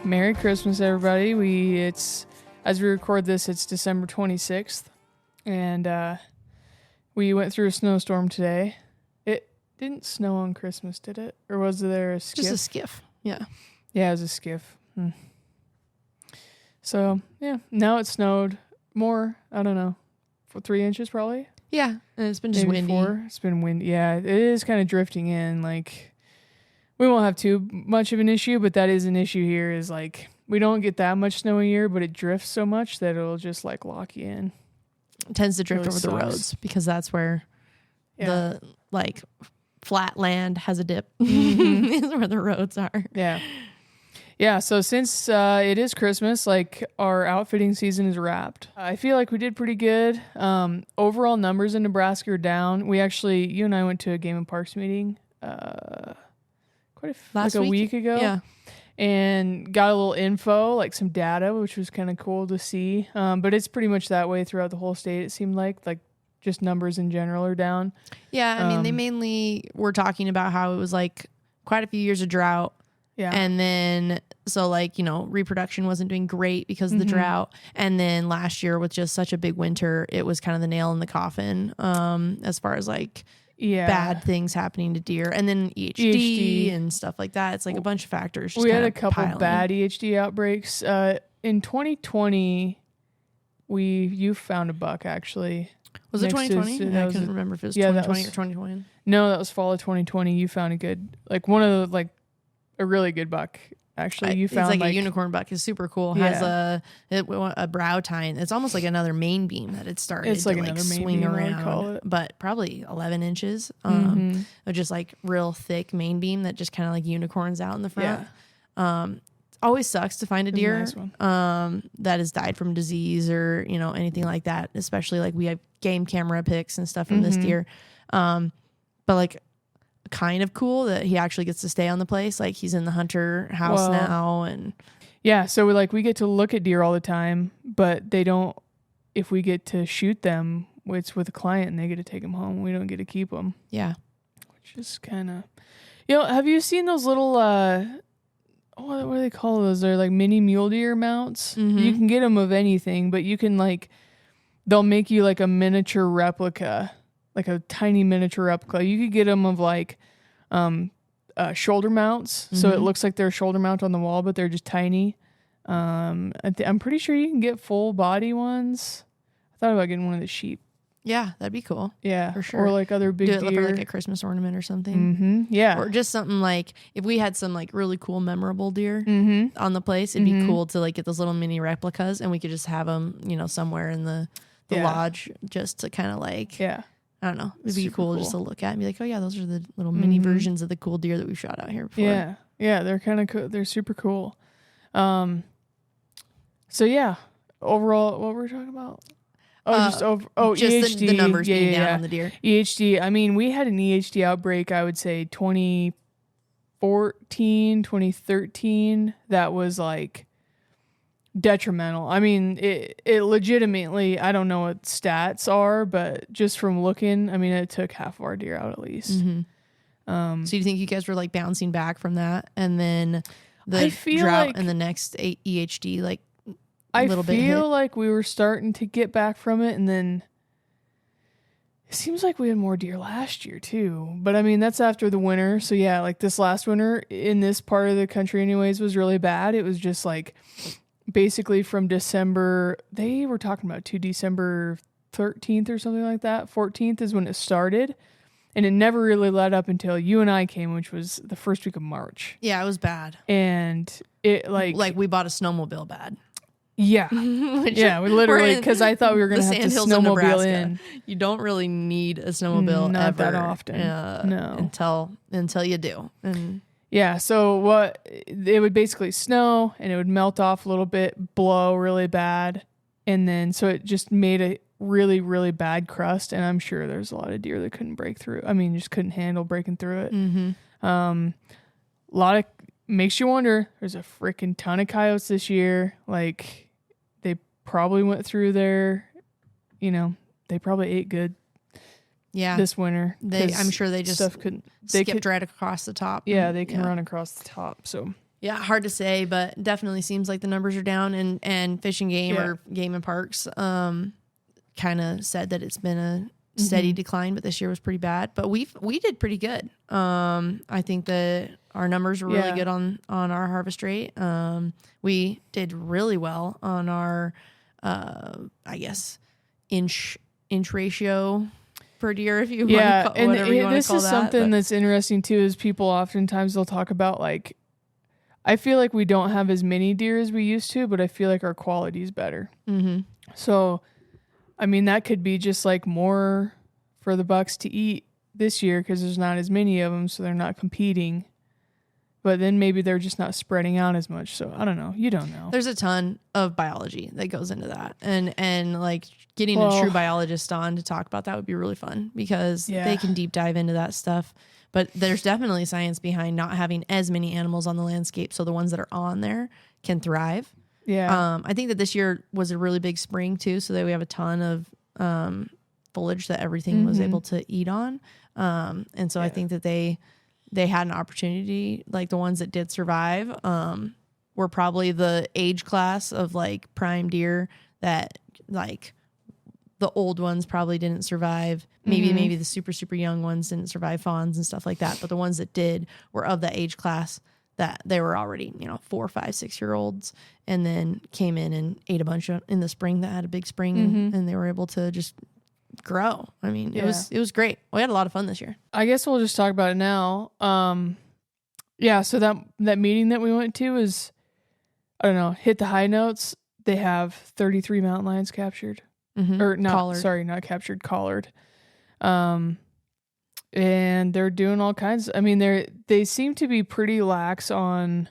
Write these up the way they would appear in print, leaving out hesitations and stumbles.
Merry Christmas, everybody. As we record this, it's December 26th, and we went through a snowstorm today. It didn't snow on Christmas, did it? Or was there a skiff? Just a skiff, yeah. Yeah, it was a skiff. So, yeah, now it snowed more, I don't know, for 3 inches probably? Yeah, and it's been just maybe windy. 4. It's been windy. Yeah, it is kind of drifting in, like... We won't have too much of an issue, but that is an issue here is like we don't get that much snow a year, but it drifts so much that it'll just like lock you in. It tends to drift really over the roads because that's where the like flat land has a dip. Is where the roads are. Yeah. Yeah. So since it is Christmas, like our outfitting season is wrapped. I feel like we did pretty good. Overall numbers in Nebraska are down. You and I went to a Game and Parks meeting. Like a week ago. Yeah. And got a little info, like some data, which was kind of cool to see. But it's pretty much that way throughout the whole state, it seemed like just numbers in general are down. Yeah, I mean, they mainly were talking about how it was like quite a few years of drought. Yeah. And then, so like, reproduction wasn't doing great because of the drought. And then last year with just such a big winter, it was kind of the nail in the coffin as far as like... bad things happening to deer, and then EHD and stuff like that. It's like a bunch of factors. We had a couple bad EHD outbreaks. In 2020, you found a buck actually. Was it 2020? I couldn't remember if it was 2020 or 2021. No, that was fall of 2020. You found a really good buck. Actually, you found it's like a unicorn buck. Is super cool. Yeah. Has a brow tine. It's almost like another main beam that it started. It's like to another main swing beam, around, I call it. But probably 11 inches. Of just like real thick main beam that just kind of like unicorns out in the front. Yeah. Always sucks to find a deer that has died from disease or anything like that. Especially like we have game camera pics and stuff from this deer. But like. Kind of cool that he actually gets to stay on the place. Like he's in the hunter house now, and so we get to look at deer all the time, but they don't. If we get to shoot them, it's with a client, and they get to take them home. We don't get to keep them. Yeah, which is kind of, Have you seen those little what do they call those? They're like mini mule deer mounts. You can get them of anything, but you can they'll make you like a miniature replica. Like a tiny miniature replica. You could get them of shoulder mounts. So it looks like they're a shoulder mount on the wall, but they're just tiny. I'm pretty sure you can get full body ones. I thought about getting one of the sheep. Yeah, that'd be cool. Yeah, for sure. Or like other big deer. For like a Christmas ornament or something. Yeah. Or just something like if we had some like really cool memorable deer on the place, it'd be cool to like get those little mini replicas and we could just have them, somewhere in the lodge just to kind of like... Yeah. I don't know. It'd be cool just to look at and be like, oh yeah, those are the little mini versions of the cool deer that we've shot out here before. Yeah. Yeah. They're kind of cool. They're super cool. So yeah, overall, what were we talking about? Just EHD. The numbers being down on the deer. EHD. I mean, we had an EHD outbreak, I would say 2014, 2013. That was like detrimental. I mean, it legitimately, I don't know what stats are, but just from looking, I mean, it took half of our deer out at least. So you think you guys were like bouncing back from that, and then the drought and the next EHD like a little bit hit? I feel like we were starting to get back from it, and then it seems like we had more deer last year too. But I mean, that's after the winter. So yeah, like this last winter in this part of the country anyways was really bad. It was just like basically from December, they were talking about December 13th or something like that. 14th is when it started. And it never really let up until you and I came, which was the first week of March. Yeah, it was bad. And it like we bought a snowmobile bad. Yeah. Yeah, we literally, because I thought we were going to have to snowmobile in. You don't really need a snowmobile Not ever. that often. No. Until you do. And yeah, so it would basically snow and it would melt off a little bit, blow really bad. And then, so it just made a really, really bad crust. And I'm sure there's a lot of deer that couldn't break through. I mean, just couldn't handle breaking through it. A lot of, makes you wonder, there's a freaking ton of coyotes this year. Like, they probably went through there, they probably ate good. Yeah. This winter. I'm sure they just skipped right across the top. Yeah, they can run across the top. So yeah, hard to say, but definitely seems like the numbers are down. And Fish and Game or Game and Parks kind of said that it's been a steady decline, but this year was pretty bad. But we did pretty good. I think that our numbers were really good on our harvest rate. We did really well on our I guess inch ratio per deer, if you want to call whatever you want to call that. This is something that's interesting too, is people oftentimes they'll talk about like, I feel like we don't have as many deer as we used to, but I feel like our quality is better. Mm-hmm. So, I mean, that could be just like more for the bucks to eat this year because there's not as many of them, so they're not competing. But then maybe they're just not spreading out as much. So I don't know. You don't know. There's a ton of biology that goes into that. And like getting a true biologist on to talk about that would be really fun because they can deep dive into that stuff. But there's definitely science behind not having as many animals on the landscape so the ones that are on there can thrive. Yeah. I think that this year was a really big spring too, so that we have a ton of foliage that everything was able to eat on. And so I think that they had an opportunity, like the ones that did survive were probably the age class of like prime deer that like the old ones probably didn't survive. Maybe the super, super young ones didn't survive fawns and stuff like that. But the ones that did were of the age class that they were already, 4, 5, 6-year-olds and then came in and ate a bunch in the spring that had a big spring and they were able to just grow. I mean, it was great. We had a lot of fun this year. I guess we'll just talk about it now. So that meeting that we went to was, I don't know, hit the high notes. They have 33 mountain lions captured. Or not, collared. Not captured, collared. And they're doing all kinds. I mean, they seem to be pretty lax on.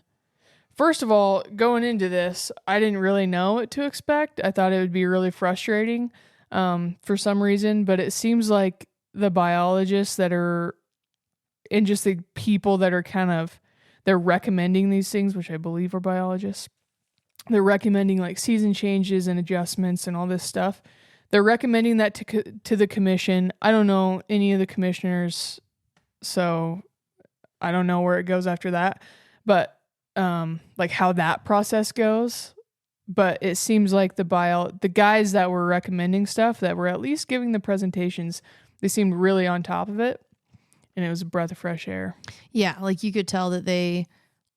First of all, going into this, I didn't really know what to expect. I thought it would be really frustrating for some reason, but it seems like the biologists that are, and just the people that are they're recommending these things, which I believe are biologists. They're recommending like season changes and adjustments and all this stuff. They're recommending that to the commission. I don't know any of the commissioners, so I don't know where it goes after that. But like how that process goes. But it seems like the guys that were recommending stuff, that were at least giving the presentations, they seemed really on top of it, and it was a breath of fresh air. Yeah, like you could tell that they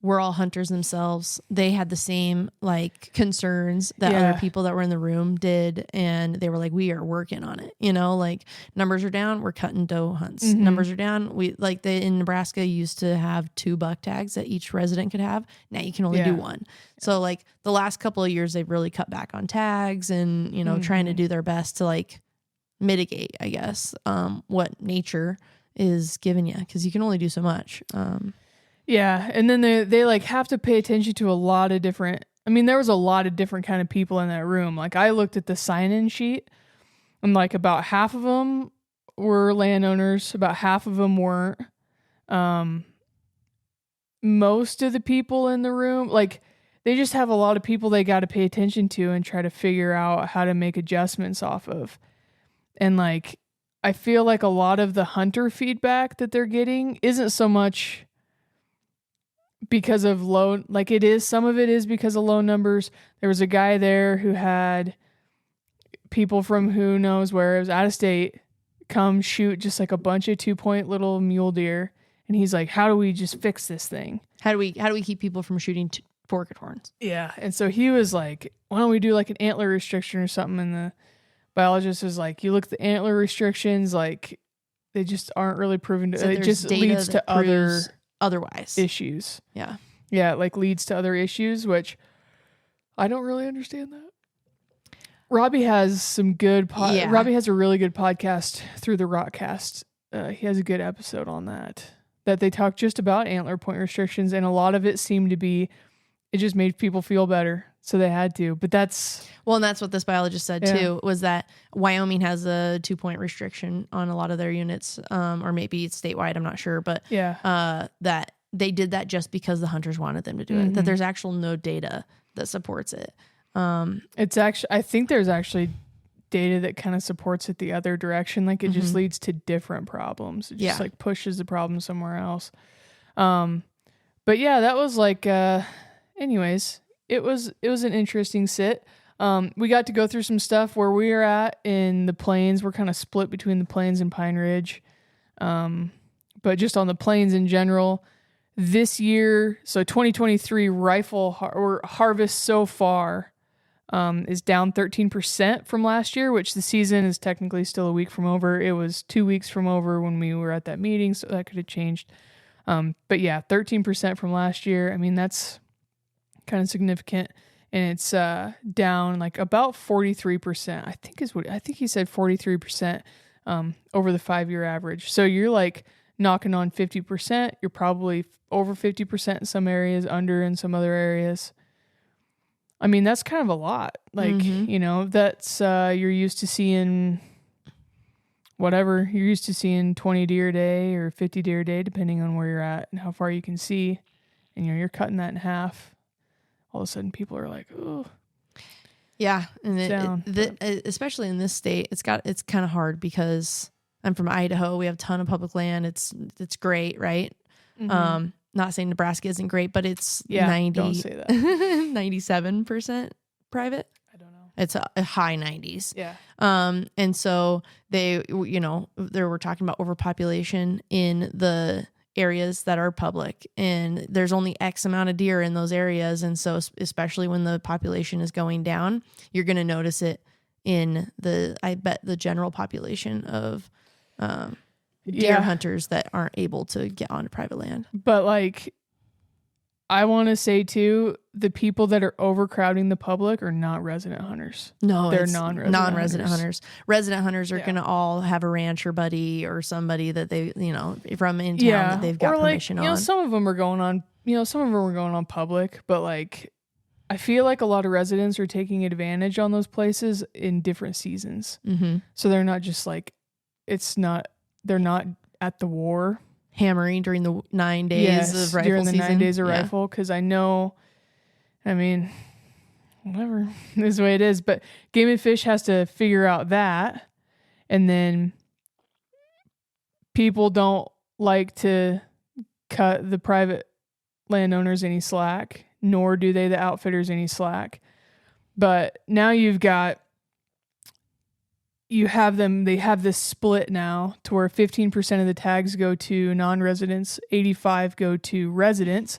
were all hunters themselves. They had the same like concerns that other people that were in the room did, and they were like, we are working on it. Like numbers are down, we're cutting doe hunts. Numbers are down. We like in Nebraska used to have 2 buck tags that each resident could have. Now you can only do 1. So like the last couple of years they've really cut back on tags and trying to do their best to like mitigate, I guess, what nature is giving you, because you can only do so much. Yeah, and then they like have to pay attention to a lot of different. I mean, there was a lot of different kind of people in that room. Like I looked at the sign-in sheet, and like about half of them were landowners, about half of them weren't. Most of the people in the room, like they just have a lot of people they got to pay attention to and try to figure out how to make adjustments off of. And like I feel like a lot of the hunter feedback that they're getting isn't so much because of low, like it is, some of it is because of low numbers. There was a guy there who had people from who knows where, it was out of state, come shoot just like a bunch of 2-point little mule deer. And he's like, how do we just fix this thing? How do we keep people from shooting forked horns? Yeah. And so he was like, why don't we do like an antler restriction or something? And the biologist was like, you look at the antler restrictions, like they just aren't really proven to, so it just leads to otherwise issues. Yeah. Yeah. Like leads to other issues, which I don't really understand that. Robbie has some good, Robbie has a really good podcast through the Rockcast. He has a good episode on that they talk just about antler point restrictions. And a lot of it seemed to be, it just made people feel better. So they had to, but and that's what this biologist said too, was that Wyoming has a 2-point restriction on a lot of their units, or maybe it's statewide, I'm not sure, but that they did that just because the hunters wanted them to do it, that there's actual no data that supports it. It's actually, I think there's actually data that kind of supports it the other direction. Like it just leads to different problems. It just like pushes the problem somewhere else. But yeah, that was like, anyways, it was an interesting sit. We got to go through some stuff where we are at in the plains. We're kind of split between the plains and Pine Ridge. But just on the plains in general, this year, so 2023 rifle harvest so far is down 13% from last year, which the season is technically still a week from over. It was 2 weeks from over when we were at that meeting, so that could have changed. But yeah, 13% from last year. I mean, that's kind of significant. And it's down like about 43%. I think he said 43% over the 5-year average. So you're like knocking on 50%. You're probably over 50% in some areas, under in some other areas. I mean, that's kind of a lot. Like, you know, that's you're used to seeing whatever. You're used to seeing 20 deer a day or 50 deer a day, depending on where you're at and how far you can see. And, you know, you're cutting that in half. All of a sudden people are like, oh. Yeah. And especially in this state, it's kind of hard because I'm from Idaho. We have a ton of public land. It's great, right? Not saying Nebraska isn't great, but it's 97% private. I don't know. It's a high 90s. Yeah. And so they were talking about overpopulation in the areas that are public, and there's only X amount of deer in those areas. And so especially when the population is going down, you're going to notice it in the general population of deer hunters that aren't able to get onto private land. But like, I want to say too, the people that are overcrowding the public are not resident hunters. No, they're non-resident hunters. Resident hunters are going to all have a rancher buddy or somebody that they, from in town that they've got permission on. Some of them are going on, public, but like, I feel like a lot of residents are taking advantage on those places in different seasons. So they're not just like, they're not at the war. Hammering during the 9 days of rifle during the season. 9 days of rifle, because I know, I mean, whatever, this is the way it is, but Game and Fish has to figure out that, and then people don't like to cut the private landowners any slack, nor do they the outfitters any slack. But now they have this split now to where 15% of the tags go to non-residents, 85 go to residents,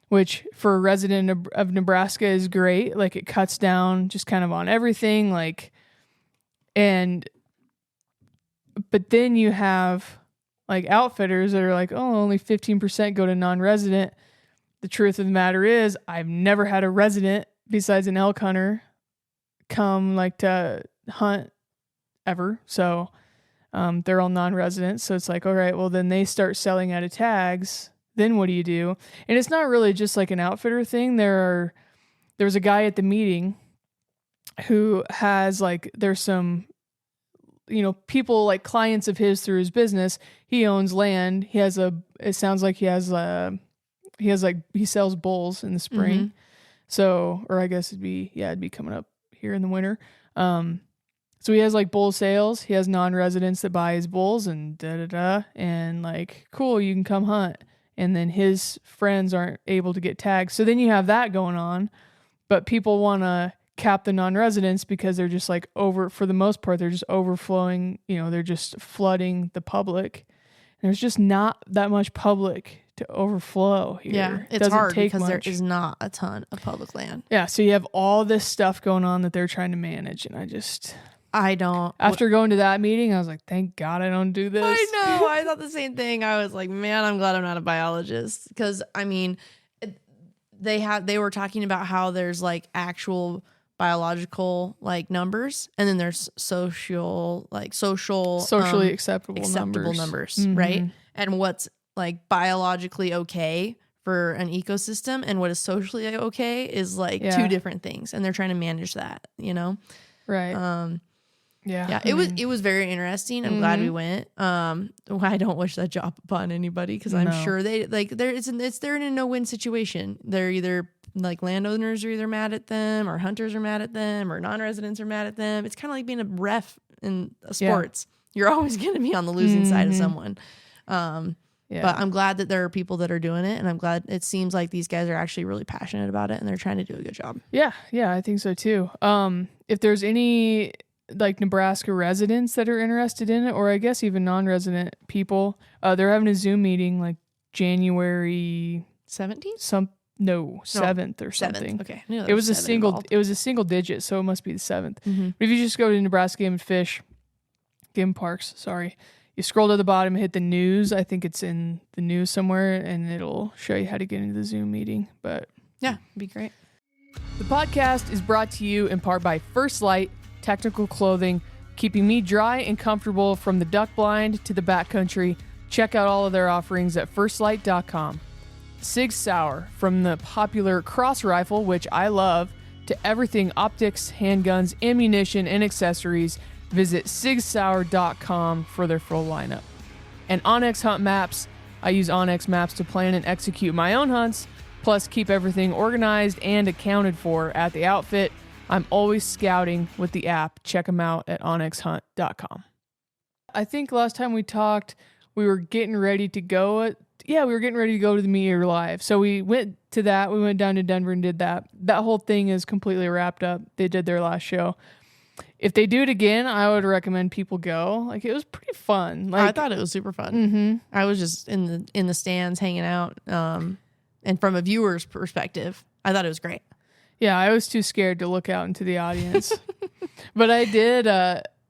which for a resident of Nebraska is great. Like, it cuts down just kind of on everything. Like, but then you have like outfitters that are like, oh, only 15% go to non-resident. The truth of the matter is, I've never had a resident besides an elk hunter come like to hunt ever. So they're all non-residents. So it's like, all right, well, then they start selling out of tags. Then what do you do? And it's not really just like an outfitter thing. There was a guy at the meeting who has like, there's some, people like clients of his through his business. He owns land. He sells bulls in the spring. So, or I guess it'd be coming up here in the winter. So he has like bull sales. He has non-residents that buy his bulls and and like, cool, you can come hunt. And then his friends aren't able to get tags. So then you have that going on, but people want to cap the non-residents because they're just like for the most part, they're just overflowing, they're just flooding the public. And there's just not that much public to overflow here. Yeah, it's hard because there is not a ton of public land. Yeah, so you have all this stuff going on that they're trying to manage, and after going to that meeting, I was like, thank God I don't do this. I know. I thought the same thing. I was like, man, I'm glad I'm not a biologist. Because, I mean, they were talking about how there's like actual biological like numbers, and then there's socially acceptable numbers, right? And what's like biologically okay for an ecosystem and what is socially okay is like two different things. And they're trying to manage that, Right. Yeah, it was very interesting. I'm glad we went. I don't wish that job upon anybody because I'm sure they're in a no-win situation. They're either like landowners are either mad at them, or hunters are mad at them, or non-residents are mad at them. It's kind of like being a ref in sports. You're always going to be on the losing side of someone. But I'm glad that there are people that are doing it, and I'm glad it seems like these guys are actually really passionate about it and they're trying to do a good job. Yeah, I think so too. If there's any like Nebraska residents that are interested in it, or I guess even non-resident people, they're having a Zoom meeting like January 17th? 7th or something. 7th. Okay. It was a single digit, so it must be the 7th. But if you just go to Nebraska Game and Parks, sorry, you scroll to the bottom, hit the news. I think it's in the news somewhere, and it'll show you how to get into the Zoom meeting. But yeah, it'd be great. The podcast is brought to you in part by First Light Technical Clothing, keeping me dry and comfortable from the duck blind to the backcountry. Check out all of their offerings at firstlight.com. Sig Sauer, from the popular cross rifle, which I love, to everything optics, handguns, ammunition, and accessories. Visit sigsauer.com for their full lineup. And Onyx Hunt Maps. I use Onyx Maps to plan and execute my own hunts, plus keep everything organized and accounted for at the outfit. I'm always scouting with the app. Check them out at onyxhunt.com. I think last time we talked, we were getting ready to go. We were getting ready to go to the Meat Eater Live. So we went to that. We went down to Denver and did that. That whole thing is completely wrapped up. They did their last show. If they do it again, I would recommend people go. Like, it was pretty fun. Like, I thought it was super fun. I was just in the stands hanging out. And from a viewer's perspective, I thought it was great. Yeah, I was too scared to look out into the audience. But I did.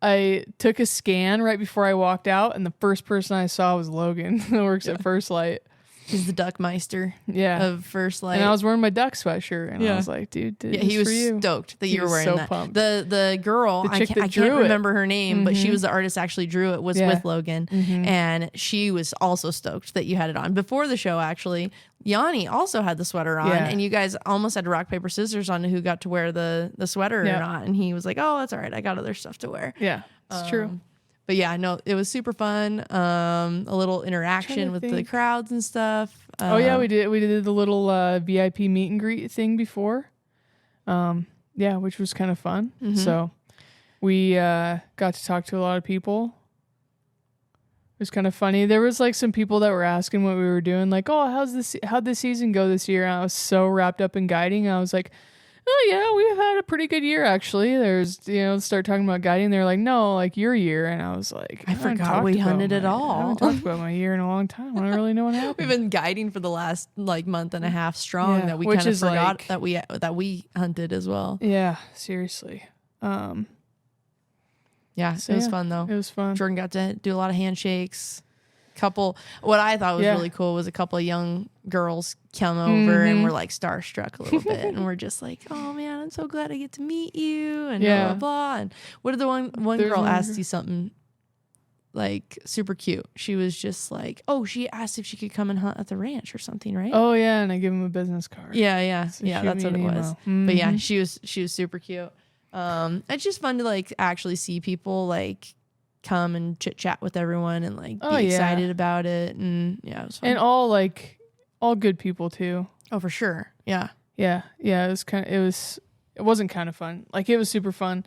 I took a scan right before I walked out, and the first person I saw was Logan, who works at First Light. He's the Duckmeister of First Light. And I was wearing my duck sweatshirt, and I was like, dude, he was stoked that you were wearing that. Pumped. The girl, I can't remember her name, but she was the artist actually drew it, was with Logan. And she was also stoked that you had it on. Before the show, actually, Yanni also had the sweater on, and you guys almost had to rock, paper, scissors on who got to wear the sweater or not. And he was like, oh, that's all right. I got other stuff to wear. Yeah, it's true. But yeah, no, it was super fun. A little interaction with the crowds and stuff. We did the little VIP meet and greet thing before. Which was kind of fun. So we got to talk to a lot of people. It was kind of funny. There was like some people that were asking what we were doing, like, oh, how'd the season go this year? And I was so wrapped up in guiding. I was like, oh yeah, we've had a pretty good year actually. There's, start talking about guiding. They're like, no, like your year. And I was like, I forgot we hunted at all. I haven't talked about my year in a long time. I don't really know what happened. We've been guiding for the last like month and a half strong that we kind of forgot that we hunted as well. Yeah, seriously. It was fun though. It was fun. Jordan got to do a lot of handshakes. What I thought was really cool was a couple of young girls come over and we're like starstruck a little bit, and we're just like, oh man, I'm so glad I get to meet you, and blah blah blah. And what did the one girl asked you something like super cute? She was just like, oh, she asked if she could come and hunt at the ranch or something, right? Oh yeah, and I give him a business card. So that's what it was. But yeah, she was super cute. It's just fun to like actually see people like come and chit chat with everyone and like be excited about it, and it was fun. And all good people too. Oh, for sure. Yeah. It wasn't kind of fun. Like, it was super fun.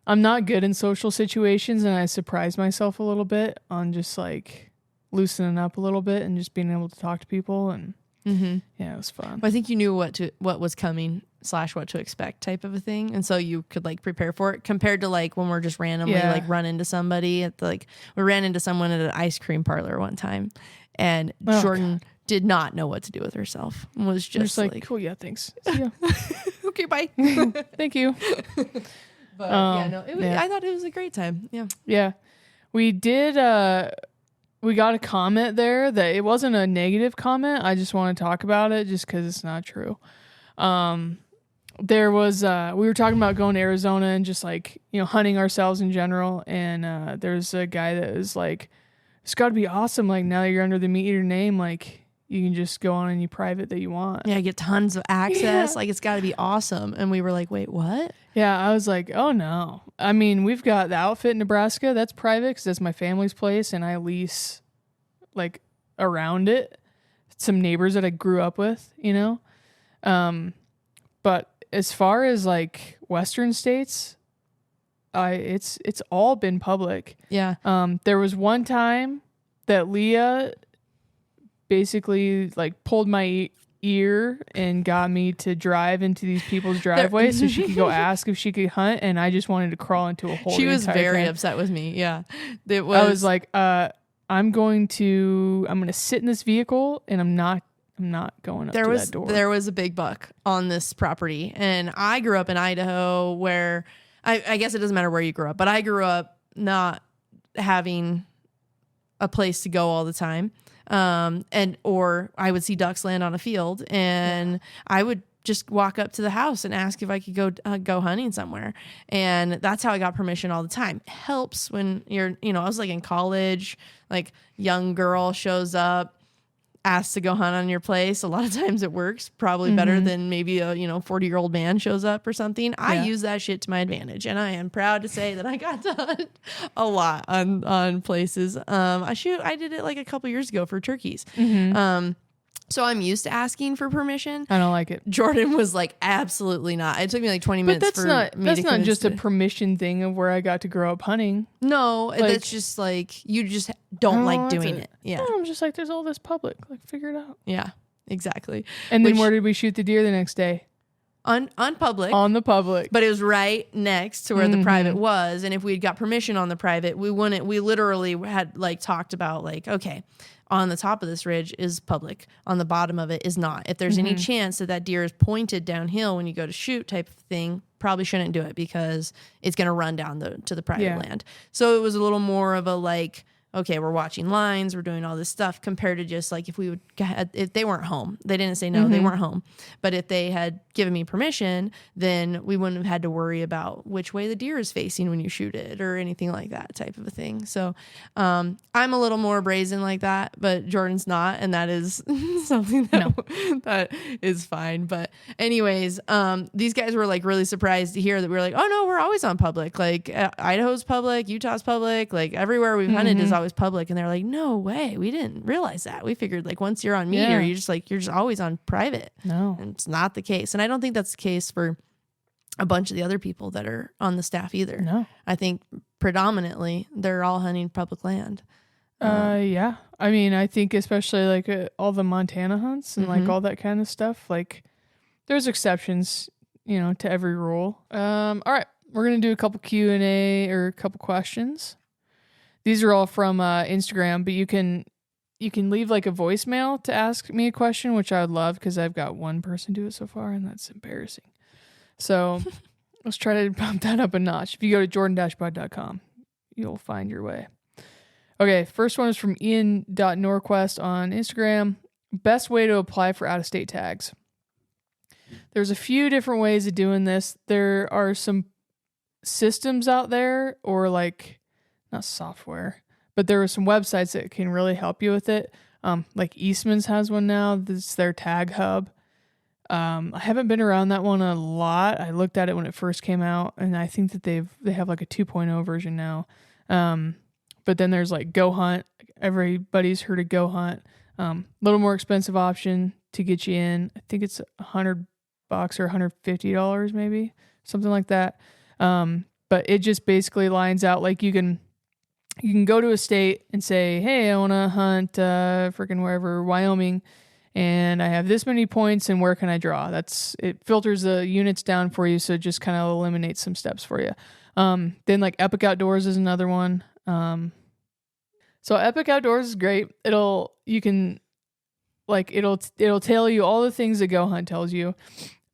I'm not good in social situations, and I surprised myself a little bit on just like loosening up a little bit and just being able to talk to people, and it was fun. Well, I think you knew what was coming / what to expect type of a thing, and so you could like prepare for it, compared to like when we're just randomly like run into somebody we ran into someone at an ice cream parlor one time, and Jordan did not know what to do with herself, and was just like cool, yeah, thanks. Yeah. Okay, bye. Thank you. But I thought it was a great time. Yeah. We did we got a comment there that it wasn't a negative comment. I just want to talk about it just because it's not true. There was we were talking about going to Arizona and just like, hunting ourselves in general, and there's a guy that was like, it's got to be awesome, like now that you're under the Meat Eater name, like you can just go on any private that you want. Yeah, get tons of access. Like, it's got to be awesome. And we were like, wait, what? Yeah, I was like, oh no. I mean, we've got the Outfit in Nebraska. That's private because that's my family's place, and I lease like around it. Some neighbors that I grew up with, you know. But as far as like Western states, it's all been public. Yeah. There was one time that Leah basically like pulled my ear and got me to drive into these people's driveways so she could go ask if she could hunt, and I just wanted to crawl into a hole. She was very upset with me. Yeah. I was like, I'm going to sit in this vehicle, and I'm not going up to that door. There was a big buck on this property, and I grew up in Idaho, where I guess it doesn't matter where you grew up, but I grew up not having a place to go all the time. Or I would see ducks land on a field, and I would just walk up to the house and ask if I could go hunting somewhere. And that's how I got permission all the time. It helps when you're, I was like in college, like young girl shows up, asks to go hunt on your place. A lot of times it works probably better than maybe a 40-year-old man shows up or something. I use that shit to my advantage, and I am proud to say that I got to hunt a lot on places. I did it like a couple years ago for turkeys. So I'm used to asking for permission. I don't like it. Jordan was like, absolutely not. It took me like 20 minutes for me to That's not just a permission thing of where I got to grow up hunting. No, that's just like, you just don't like doing it. Yeah. I'm just like, there's all this public. Like, figure it out. Yeah, exactly. And then where did we shoot the deer the next day? On public. On the public. But it was right next to where the private was. And if we'd got permission on the private, we literally had like talked about like, okay, on the top of this ridge is public. On the bottom of it is not. If there's any chance that deer is pointed downhill when you go to shoot type of thing, probably shouldn't do it because it's going to run down to the private land. So it was a little more of a like, okay, we're watching lines, we're doing all this stuff, compared to just like if they weren't home. They didn't say no, they weren't home. But if they had given me permission, then we wouldn't have had to worry about which way the deer is facing when you shoot it or anything like that type of a thing. So I'm a little more brazen like that, but Jordan's not, and that is something that is fine. But anyways, these guys were like really surprised to hear that we were like, oh no, we're always on public. Like Idaho's public, Utah's public, like everywhere we've hunted is always public. And they're like, no way, we didn't realize that. We figured like once you're on meter, you're just always on private. No, and it's not the case. And I don't think that's the case for a bunch of the other people that are on the staff either. No, I think predominantly they're all hunting public land. Yeah. I mean, I think especially like all the Montana hunts and like all that kind of stuff, like there's exceptions, to every rule. All right, we're going to do a couple Q&A or a couple questions. These are all from Instagram, but you can leave like a voicemail to ask me a question, which I would love because I've got one person do it so far, and that's embarrassing. So let's try to bump that up a notch. If you go to jordan-bud.com, you'll find your way. Okay, first one is from Ian.Norquest on Instagram. Best way to apply for out-of-state tags. There's a few different ways of doing this. There are some systems out there, or like, not software, but there are some websites that can really help you with it. Like Eastman's has one now. This is their tag hub. I haven't been around that one a lot. I looked at it when it first came out, and I think that they have like a 2.0 version now. But then there's like Go Hunt. Everybody's heard of Go Hunt. Little more expensive option to get you in. I think it's $100 or $150 maybe, something like that. But it just basically lines out like you can go to a state and say, hey, I want to hunt freaking wherever, Wyoming, and I have this many points, and where can I draw? It filters the units down for you, so it just kind of eliminates some steps for you. Then like Epic Outdoors is another one. So Epic Outdoors is great. It'll tell you all the things that Go Hunt tells you,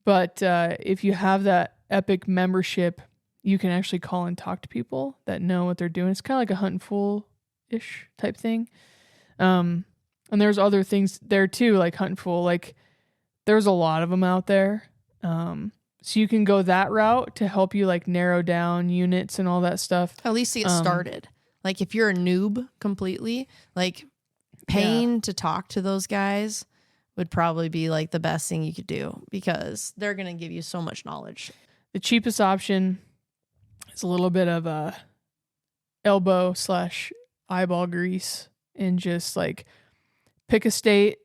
but if you have that Epic membership, you can actually call and talk to people that know what they're doing. It's kind of like a Hunt and Fool-ish type thing. And there's other things there too, like Hunt and Fool. Like there's a lot of them out there. So you can go that route to help you like narrow down units and all that stuff. At least to get started. Like if you're a noob completely, like paying to talk to those guys would probably be like the best thing you could do, because they're going to give you so much knowledge. The cheapest option is a little bit of a elbow/eyeball grease, and just like pick a state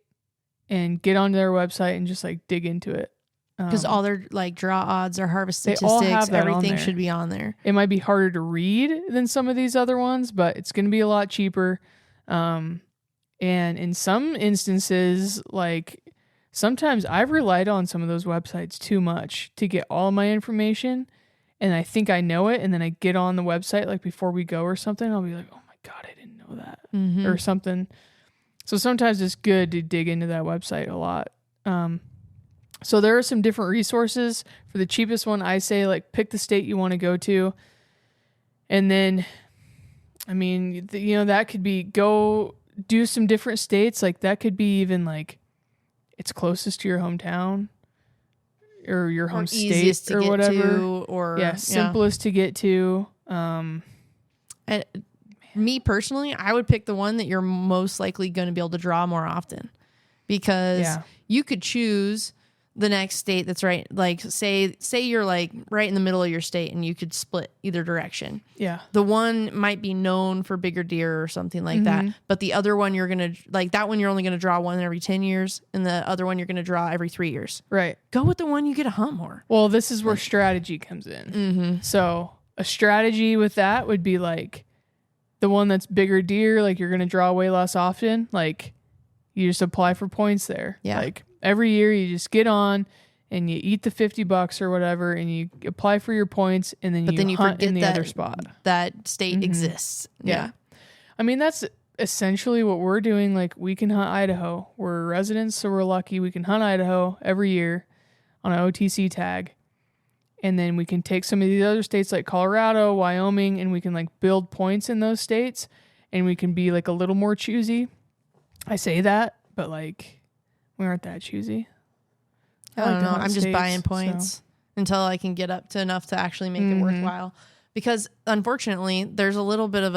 and get onto their website and just like dig into it. Because all their like draw odds or harvest statistics, everything should be on there. It might be harder to read than some of these other ones, but it's going to be a lot cheaper. And in some instances, like sometimes I've relied on some of those websites too much to get all of my information, and I think I know it, and then I get on the website like before we go or something, I'll be like, oh my God, I didn't know that, or something. So sometimes it's good to dig into that website a lot. So there are some different resources. For the cheapest one, I say like pick the state you want to go to, and then, I mean, that could be go do some different states. Like that could be even like it's closest to your hometown or your home state or whatever. Simplest to get to. Me personally, I would pick the one that you're most likely going to be able to draw more often, because you could choose the next state that's right. Like say you're like right in the middle of your state and you could split either direction. Yeah. The one might be known for bigger deer or something like that. But the other one, you're going to like that one, you're only going to draw one every 10 years. And the other one, you're going to draw every 3 years. Right. Go with the one you get to hunt more. Well, this is where strategy comes in. So a strategy with that would be like the one that's bigger deer, like you're going to draw way less often. Like you just apply for points there. Yeah. Like every year you just get on and you eat the $50 or whatever, and you apply for your points, and then you hunt in the other spot. That state exists. Yeah. I mean, that's essentially what we're doing. Like we can hunt Idaho. We're residents, so we're lucky. We can hunt Idaho every year on an OTC tag. And then we can take some of these other states like Colorado, Wyoming, and we can like build points in those states, and we can be like a little more choosy. I say that, but like we aren't that choosy. I don't know. I'm just buying points until I can get up to enough to actually make it worthwhile. Because unfortunately, there's a little bit of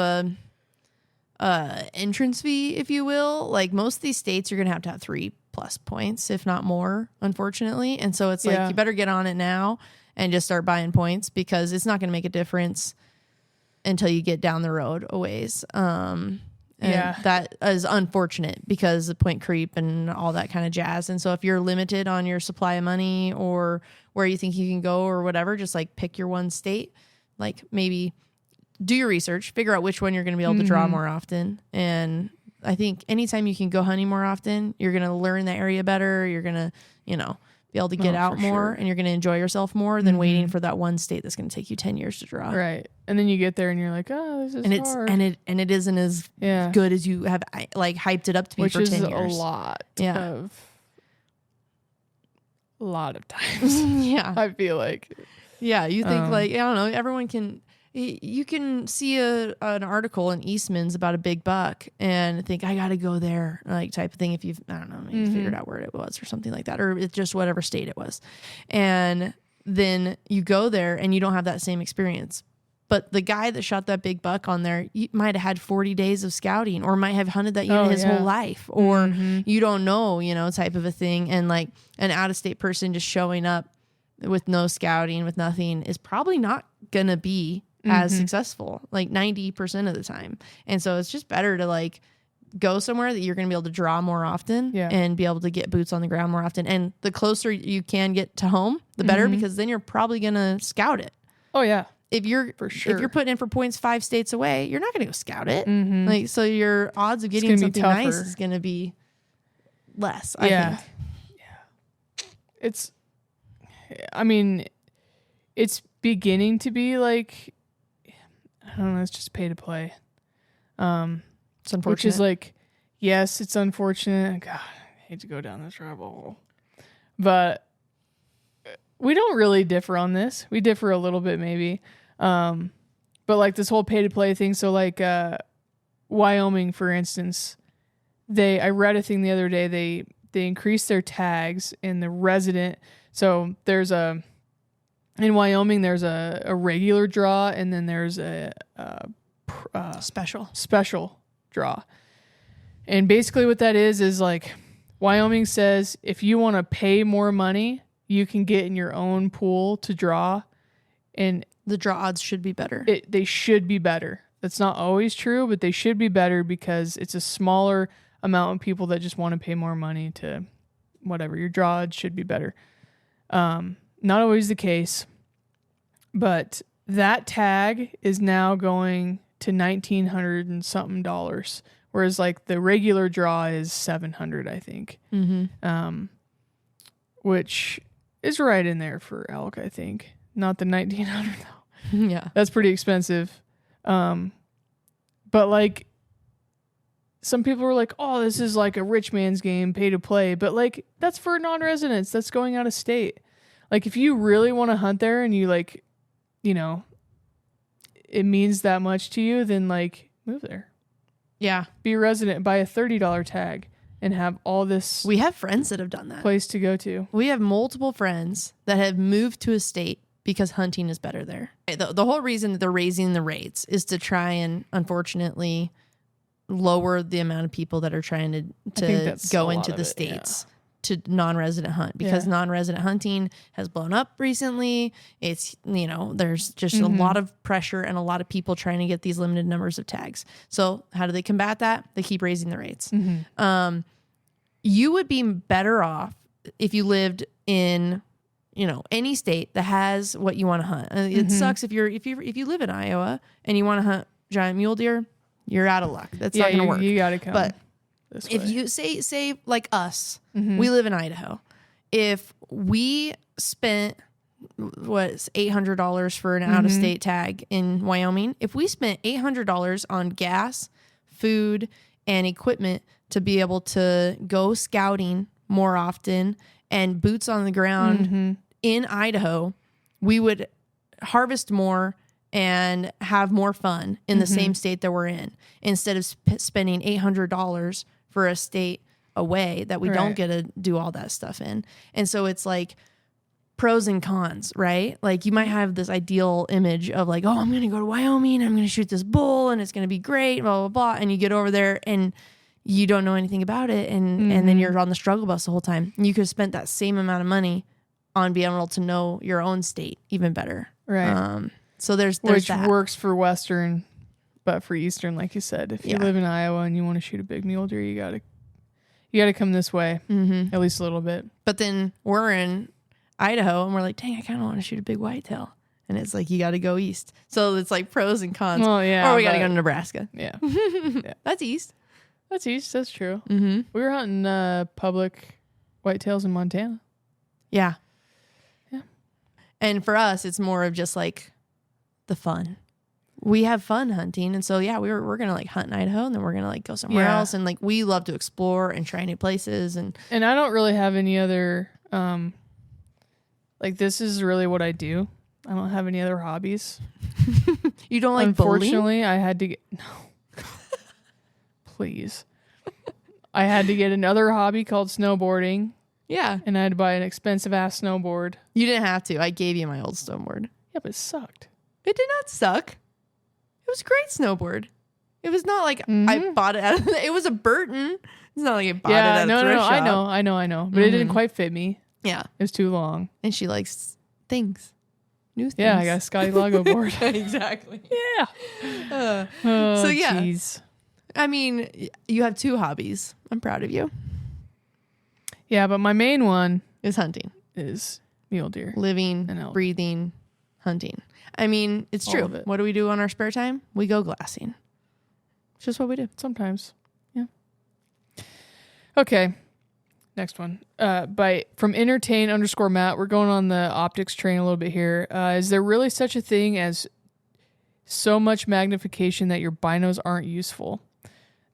a entrance fee, if you will. Like most of these states, you're gonna have 3+ points, if not more, unfortunately. And so it's like you better get on it now and just start buying points, because it's not gonna make a difference until you get down the road a ways. That is unfortunate because of point creep and all that kind of jazz. And so if you're limited on your supply of money or where you think you can go or whatever, just like pick your one state, like maybe do your research, figure out which one you're going to be able to draw more often. And I think anytime you can go hunting more often, you're going to learn the area better. You're going to, be able to get out more, and you're going to enjoy yourself more than waiting for that one state that's going to take you 10 years to draw. Right. And then you get there and you're like, oh, this is hard. And it isn't as good as you have like hyped it up to be for 10 years. Which is a lot of times. Yeah. I feel like. Yeah. You think like, I don't know, everyone can, you can see an article in Eastman's about a big buck and think, I got to go there, like type of thing. If you've, I don't know, maybe figured out where it was or something like that, or it's just whatever state it was. And then you go there and you don't have that same experience. But the guy that shot that big buck on there, you might have had 40 days of scouting, or might have hunted that unit his whole life, or you don't know, type of a thing. And like an out-of-state person just showing up with no scouting, with nothing, is probably not going to be as successful, like 90% of the time. And so it's just better to like go somewhere that you're going to be able to draw more often and be able to get boots on the ground more often. And the closer you can get to home, the better, because then you're probably going to scout it. Oh yeah. If you're if you're putting in for points 5 states away, you're not going to go scout it. Like, so your odds of getting something nice is going to be less. I think. Yeah. It's beginning to be like, I don't know, it's just pay to play. It's unfortunate. Which is like, yes, it's unfortunate. God, I hate to go down this rabbit hole. But we don't really differ on this. We differ a little bit maybe. But like this whole pay to play thing. So like Wyoming, for instance, I read a thing the other day. They increased their tags in the resident. So in Wyoming, there's a regular draw, and then there's a special draw. And basically what that is like Wyoming says if you want to pay more money, you can get in your own pool to draw. And the draw odds should be better. They should be better. That's not always true, but they should be better because it's a smaller amount of people that just want to pay more money to whatever. Your draw odds should be better. Not always the case, but that tag is now going to $1,900 and something dollars, whereas like the regular draw is $700, I think. Mm-hmm. Which is right in there for elk, I think. Not the $1,900 though. Yeah, that's pretty expensive. But like some people were like, "Oh, this is like a rich man's game, pay to play." But like that's for non-residents. That's going out of state. Like if you really want to hunt there and you like, you know, it means that much to you, then like move there. Yeah, be a resident, buy a $30 tag, and have all this. We have friends that have done that. Place to go to. We have multiple friends that have moved to a state because hunting is better there. The whole reason that they're raising the rates is to try and, unfortunately, lower the amount of people that are trying to go into the states to non-resident hunt, because non-resident hunting has blown up recently. It's, you know, there's just a lot of pressure and a lot of people trying to get these limited numbers of tags. So how do they combat that? They keep raising the rates. You would be better off if you lived in, you know, any state that has what you want to hunt. It sucks if you live in Iowa and you want to hunt giant mule deer, you're out of luck. That's not going to work. You got to come. But if you say like us, we live in Idaho. If we spent $800 for an out of state tag in Wyoming, if we spent $800 on gas, food, and equipment to be able to go scouting more often and boots on the ground in Idaho, we would harvest more and have more fun in the same state that we're in, instead of spending $800 for a state away that we don't get to do all that stuff in. And so it's like pros and cons, right? Like you might have this ideal image of like, oh, I'm going to go to Wyoming, I'm going to shoot this bull and it's going to be great, blah, blah, blah. And you get over there and you don't know anything about it. And then you're on the struggle bus the whole time. You could have spent that same amount of money on being able to know your own state even better. Right. So there's which that. Works for Western, but for Eastern, like you said, if you live in Iowa and you want to shoot a big mule deer, you gotta come this way, at least a little bit. But then we're in Idaho and we're like, dang, I kind of want to shoot a big whitetail, and it's like you got to go east. So it's like pros and cons. Well, yeah, or we got to go to Nebraska. Yeah, that's east. That's east. That's true. We were hunting public whitetails in Montana. Yeah. And for us, it's more of just like the fun. We have fun hunting, and so we're gonna like hunt in Idaho, and then we're gonna like go somewhere else, and like we love to explore and try new places, and I don't really have any other like this is really what I do. I don't have any other hobbies. You don't like Unfortunately, bowling? I had to get no. Please, I had to get another hobby called snowboarding. Yeah, and I had to buy an expensive ass snowboard. You didn't have to. I gave you my old snowboard. Yeah, but it sucked. It did not suck. It was a great snowboard. It was not like I bought it out of it was a Burton. It's not like I bought it at a thrift shop. I know. But it didn't quite fit me. Yeah. It was too long. And she likes things. New things. Yeah, I got a Scotty Lago board. Exactly. Yeah. So yeah. Geez. I mean, you have two hobbies. I'm proud of you. Yeah, but my main one is hunting. Is mule deer. Living, and breathing, hunting. I mean, it's true. What do we do on our spare time? We go glassing. It's just what we do. Sometimes. Yeah. Okay. Next one. From entertain_Matt, we're going on the optics train a little bit here. Is there really such a thing as so much magnification that your binos aren't useful?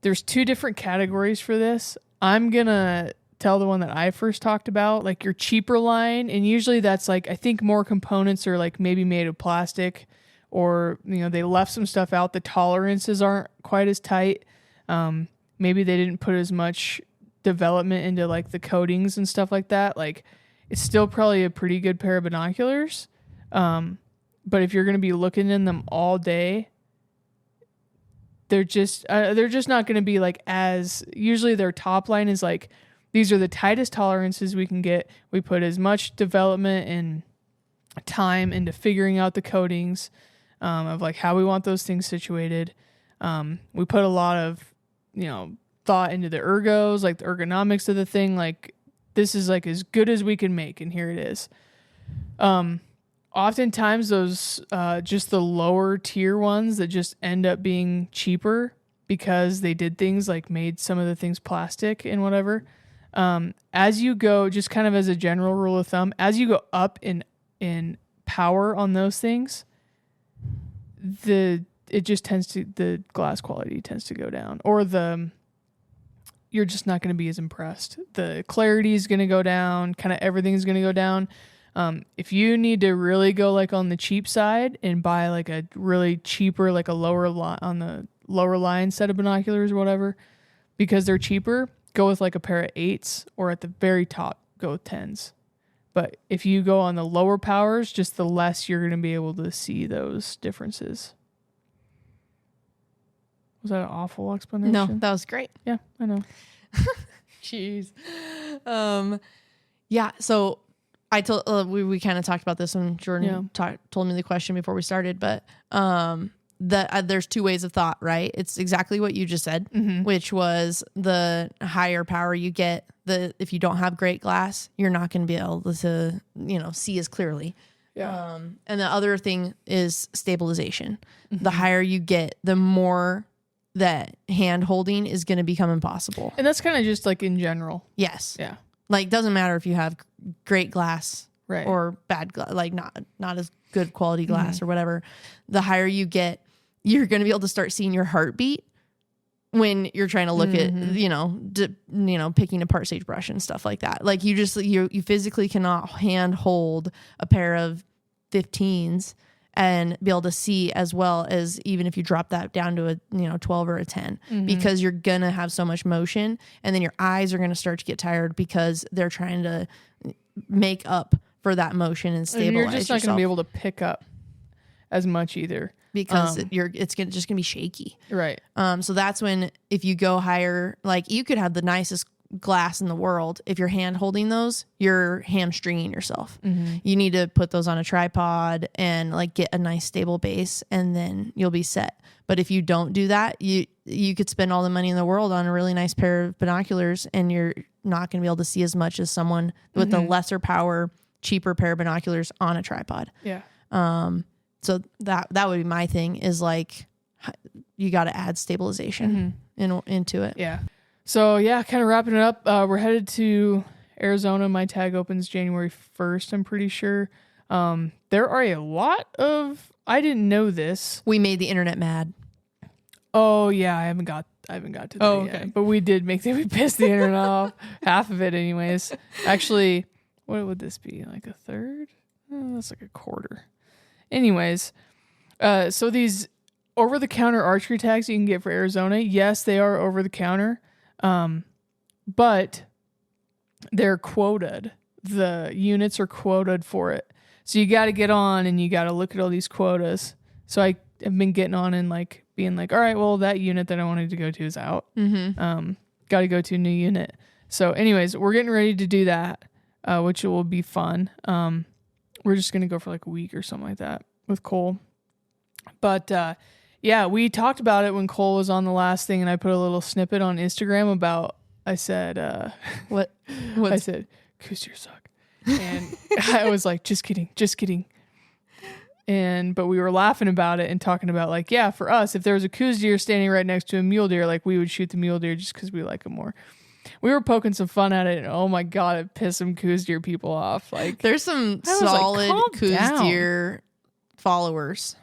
There's two different categories for this. I'm going to tell the one that I first talked about, like your cheaper line. And usually that's like, I think more components are like maybe made of plastic, or, you know, they left some stuff out. The tolerances aren't quite as tight. Maybe they didn't put as much development into like the coatings and stuff like that. Like it's still probably a pretty good pair of binoculars. But if you're going to be looking in them all day, they're just not going to be like as, usually their top line is like, these are the tightest tolerances we can get. We put as much development and time into figuring out the coatings of like how we want those things situated. We put a lot of, thought into the ergos, like the ergonomics of the thing. Like this is like as good as we can make, and here it is. Oftentimes those just the lower tier ones that just end up being cheaper because they did things like made some of the things plastic and whatever. As you go, just kind of as a general rule of thumb, as you go up in power on those things, the glass quality tends to go down, or you're just not going to be as impressed. The clarity is going to go down. Kind of everything is going to go down. If you need to really go like on the cheap side and buy like a really cheaper, like a lower on the lower line set of binoculars or whatever, because they're cheaper, go with like a pair of 8s, or at the very top, go with 10s. But if you go on the lower powers, just the less you're going to be able to see those differences. Was that an awful explanation? No, that was great. Yeah, I know. Jeez. Yeah. So I told we kind of talked about this when Jordan told me the question before we started, but there's two ways of thought, right? It's exactly what you just said, which was the higher power you get, if you don't have great glass, you're not going to be able to see as clearly. Yeah. And the other thing is stabilization. The higher you get, the more that hand holding is going to become impossible. And that's kind of just like in general. Yes. Yeah. Like, doesn't matter if you have great glass right. or bad glass, like not as good quality glass or whatever. The higher you get, you're going to be able to start seeing your heartbeat when you're trying to look at, picking apart sagebrush and stuff like that. Like you physically cannot hand hold a pair of 15s and be able to see as well as even if you drop that down to a 12 or a 10, because you're going to have so much motion, and then your eyes are going to start to get tired because they're trying to make up for that motion and stabilize yourself. You're just not going to be able to pick up as much either. Because it's just gonna be shaky, right? So that's when, if you go higher, like you could have the nicest glass in the world, if you're hand holding those, you're hamstringing yourself. You need to put those on a tripod and like get a nice stable base, and then you'll be set. But if you don't do that, you could spend all the money in the world on a really nice pair of binoculars, and you're not gonna be able to see as much as someone with a lesser power, cheaper pair of binoculars on a tripod. Yeah. So that would be my thing, is like you got to add stabilization into it. Yeah. So yeah, kind of wrapping it up. We're headed to Arizona. My tag opens January 1st, I'm pretty sure. There are a lot of, I didn't know this. We made the internet mad. Oh yeah, I haven't got to that yet. But we did we pissed the internet off. Half of it anyways. Actually, what would this be? Like a third? Oh, that's like a quarter. Anyways, so these over-the-counter archery tags you can get for Arizona, yes, they are over-the-counter, but they're quoted. The units are quoted for it. So you got to get on and you got to look at all these quotas. So I have been getting on and like being like, all right, well, that unit that I wanted to go to is out. Got to go to a new unit. So anyways, we're getting ready to do that, which will be fun. We're just going to go for like a week or something like that with Cole. But yeah, we talked about it when Cole was on the last thing, and I put a little snippet on Instagram about, I said, what? I said, "Coos deer suck." And I was like, just kidding. But we were laughing about it and talking about like, yeah, for us, if there was a coos deer standing right next to a mule deer, like we would shoot the mule deer just because we like them more. We were poking some fun at it, and oh my god, it pissed some coos deer people off. Like, there's some solid coos deer followers,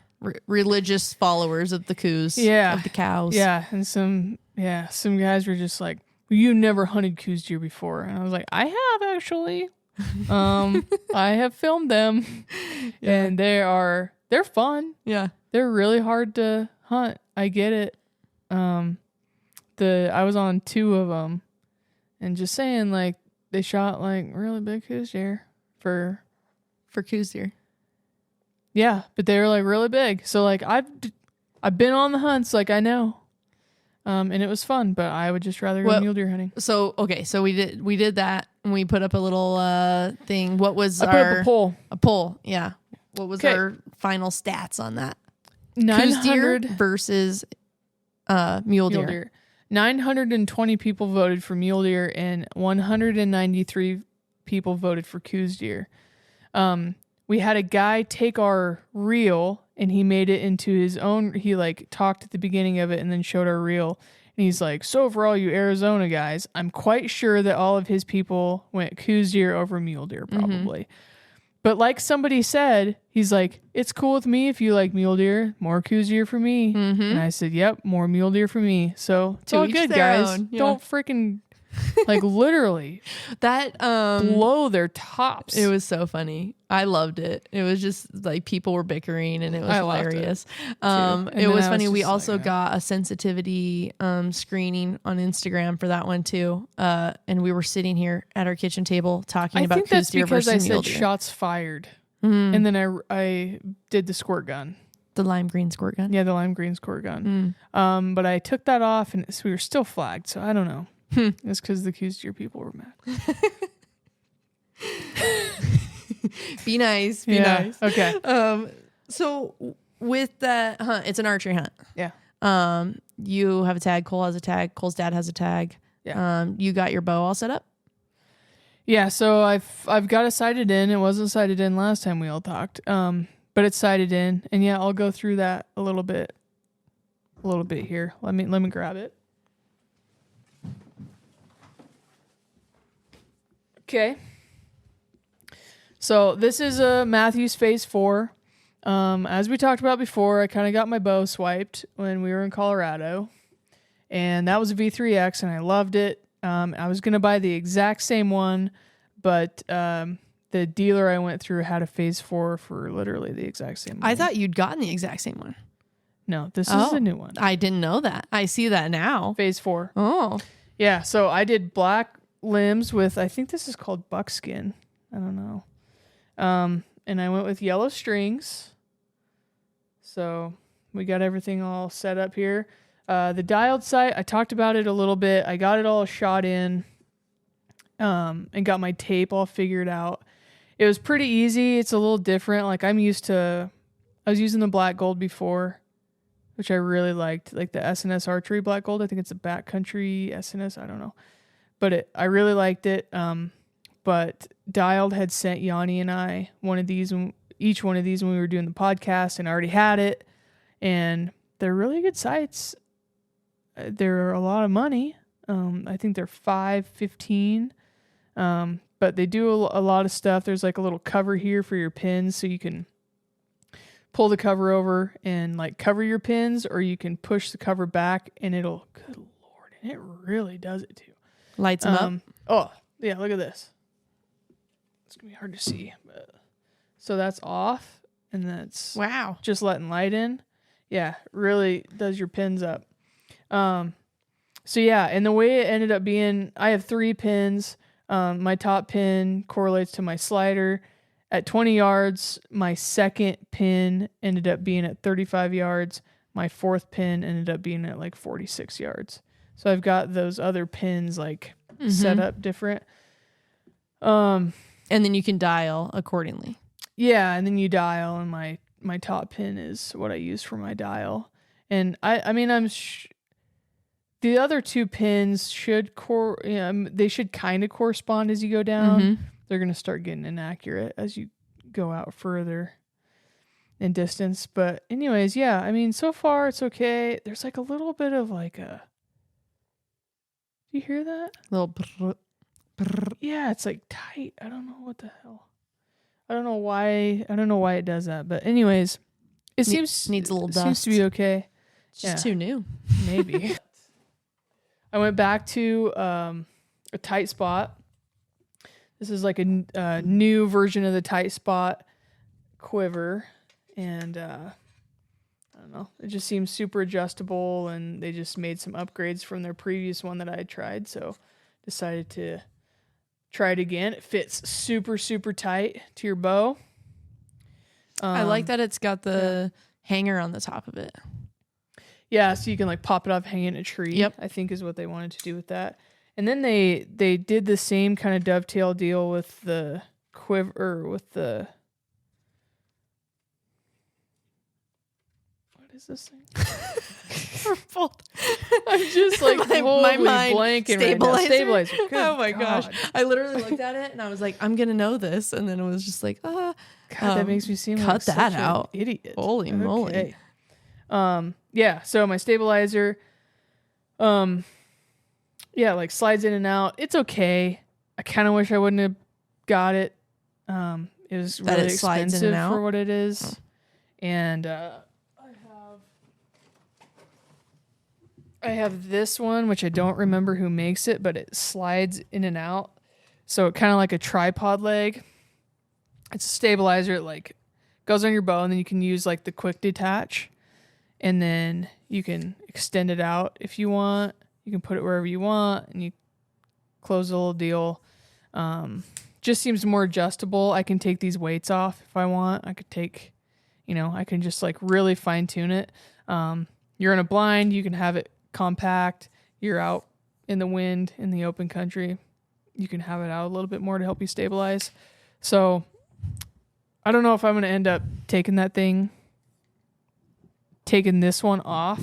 religious followers of the coos, of the cows. Yeah, and some guys were just like, well, you never hunted coos deer before, and I was like, I have actually. I have filmed them, and they're fun. Yeah, they're really hard to hunt. I get it. I was on 2 of them. And just saying, like, they shot, like, really big coos deer for coos deer. Yeah, but they were, like, really big. So, like, I've been on the hunts. Like, I know. And it was fun, but I would just rather go mule deer hunting. So we did that, and we put up a little thing. What was I put up a poll? A poll, yeah. What was our final stats on that? 900 deer versus mule deer. 920 people voted for mule deer, and 193 people voted for coos deer. We had a guy take our reel, and he made it into his own. He like talked at the beginning of it and then showed our reel. And he's like, so for all you Arizona guys, I'm quite sure that all of his people went coos deer over mule deer probably. Mm-hmm. But like somebody said, he's like, it's cool with me if you like mule deer. More coos deer for me. Mm-hmm. And I said, yep, more mule deer for me. So it's all good, guys. Yeah. Don't freaking... like literally that blow their tops. It was so funny. I loved it. It was just like people were bickering, and it was hilarious. It was funny. We also got a sensitivity screening on Instagram for that one too. And we were sitting here at our kitchen table talking about coos deer versus mule deer. I think that's because I said shots fired, and then I did the squirt gun. The lime green squirt gun. Yeah, the lime green squirt gun. But I took that off, and we were still flagged. So I don't know. It's because the coos deer people were mad. Be nice. Be nice. Okay. So with that hunt, it's an archery hunt. Yeah. You have a tag. Cole has a tag. Cole's dad has a tag. Yeah. You got your bow all set up? Yeah. So I've got it sighted in. It wasn't sighted in last time we all talked. But it's sighted in, and yeah, I'll go through that a little bit here. Let me grab it. Okay. So this is a Matthews Phase 4. As we talked about before, I kind of got my bow swiped when we were in Colorado. And that was a V3X, and I loved it. I was going to buy the exact same one, but the dealer I went through had a Phase 4 for literally the exact same one. I thought you'd gotten the exact same one. No, this is a new one. I didn't know that. I see that now. Phase 4. Oh. Yeah, so I did black limbs with, I think this is called buckskin. I don't know. And I went with yellow strings. So we got everything all set up here. The dialed sight, I talked about it a little bit. I got it all shot in, and got my tape all figured out. It was pretty easy. It's a little different. Like I was using the black gold before, which I really liked, like the SNS archery black gold. I think it's a backcountry SNS. I don't know. But I really liked it. But Dialed had sent Yanni and I each one of these when we were doing the podcast, and I already had it. And they're really good sights. They're a lot of money. I think they're $5.15. But they do a lot of stuff. There's like a little cover here for your pins, so you can pull the cover over and like cover your pins, or you can push the cover back and it'll, good Lord, and it really does it too. Lights them up. Oh, yeah, look at this. It's going to be hard to see. But, so that's off, and that's just letting light in. Yeah, really does your pins up. So yeah, and the way it ended up being, I have 3 pins. My top pin correlates to my slider. At 20 yards, my second pin ended up being at 35 yards. My fourth pin ended up being at like 46 yards. So I've got those other pins like set up different. And then you can dial accordingly. Yeah, and then you dial, and my top pin is what I use for my dial. And the other 2 pins should they should kind of correspond as you go down. Mm-hmm. They're going to start getting inaccurate as you go out further in distance. But anyways, yeah, I mean, so far it's okay. There's like a little bit of like a, do you hear that? A little brr, brr. Yeah, it's like tight. I don't know what the hell. I don't know why it does that. But anyways, it needs a little dust. Seems to be okay. It's just too new. Maybe. I went back to a tight spot. This is like a new version of the tight spot quiver. And I don't know. It just seems super adjustable, and they just made some upgrades from their previous one that I had tried. So decided to try it again. It fits super, super tight to your bow. I like that it's got the hanger on the top of it. Yeah, so you can like pop it off, hang it in a tree. Yep. I think is what they wanted to do with that. And then they did the same kind of dovetail deal with the quiver, with the, what is this thing? I'm just like my mind blanking right now. Stabilizer. Good oh my God. gosh. I literally looked at it and I was like, I'm going to know this. And then it was just like, God, that makes me seem cut like that such out. an idiot. Holy moly. Yeah, so my stabilizer, like slides in and out. It's okay. I kind of wish I wouldn't have got it. It was really expensive for what it is. And I have this one, which I don't remember who makes it, but it slides in and out. So it kind of like a tripod leg. It's a stabilizer. It like goes on your bow, and then you can use like the quick detach, and then you can extend it out if you want. You can put it wherever you want, and you close the little deal. Just seems more adjustable. I can take these weights off if I want. I could take, I can just like really fine tune it. You're in a blind, you can have it compact. You're out in the wind in the open country, you can have it out a little bit more to help you stabilize. So I don't know if I'm going to end up taking this one off.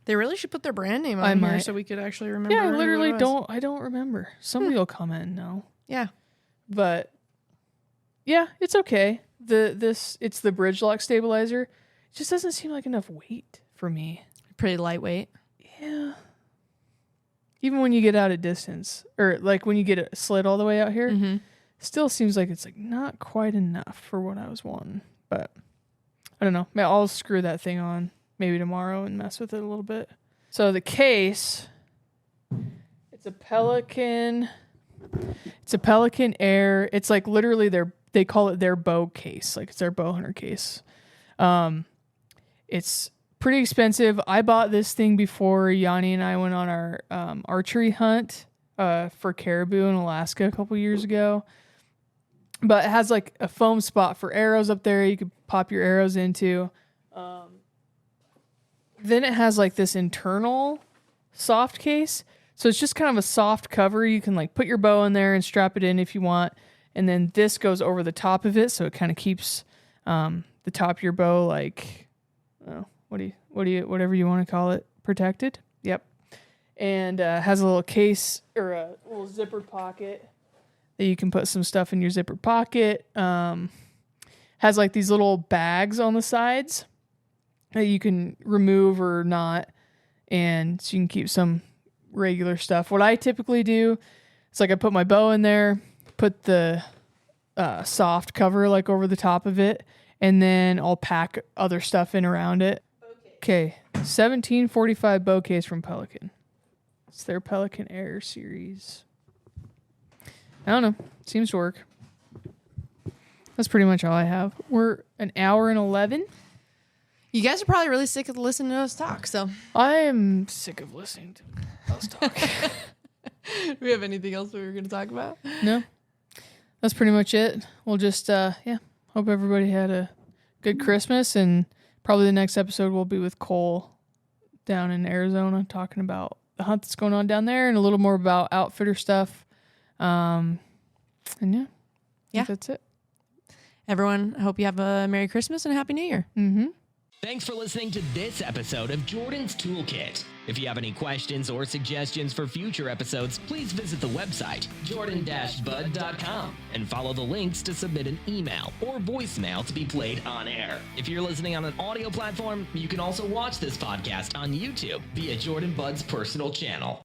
They really should put their brand name on here so we could actually remember. Yeah, I literally don't remember. Somebody will comment and know. Yeah. But yeah, it's okay. It's the bridge lock stabilizer. It just doesn't seem like enough weight for me. Pretty lightweight. Yeah. Even when you get out at distance, or like when you get it slid all the way out here, still seems like it's like not quite enough for what I was wanting. But I don't know. I'll screw that thing on maybe tomorrow and mess with it a little bit. So the case, it's a Pelican. It's a Pelican Air. It's like literally they call it their bow case. Like it's their bow hunter case. It's pretty expensive. I bought this thing before Yanni and I went on our archery hunt for caribou in Alaska a couple years ago. But it has like a foam spot for arrows up there you could pop your arrows into. Then it has like this internal soft case. So it's just kind of a soft cover. You can like put your bow in there and strap it in if you want. And then this goes over the top of it. So it kind of keeps the top of your bow like, whatever you want to call it, protected. Yep. And has a little case or a little zipper pocket that you can put some stuff in your zipper pocket. Has like these little bags on the sides that you can remove or not. And so you can keep some regular stuff. What I typically do is like I put my bow in there, put the soft cover like over the top of it, and then I'll pack other stuff in around it. Okay, 1745 bow case from Pelican. It's their Pelican Air series. I don't know. Seems to work. That's pretty much all I have. We're an hour and 11. You guys are probably really sick of listening to us talk, so. I am sick of listening to us talk. Do we have anything else we were going to talk about? No. That's pretty much it. We'll just, hope everybody had a good Christmas, and probably the next episode will be with Cole down in Arizona talking about the hunt that's going on down there and a little more about outfitter stuff. And yeah, that's it. Everyone, I hope you have a Merry Christmas and a Happy New Year. Mm-hmm. Thanks for listening to this episode of Jordan's Toolkit. If you have any questions or suggestions for future episodes, please visit the website, jordan-bud.com, and follow the links to submit an email or voicemail to be played on air. If you're listening on an audio platform, you can also watch this podcast on YouTube via Jordan Bud's personal channel.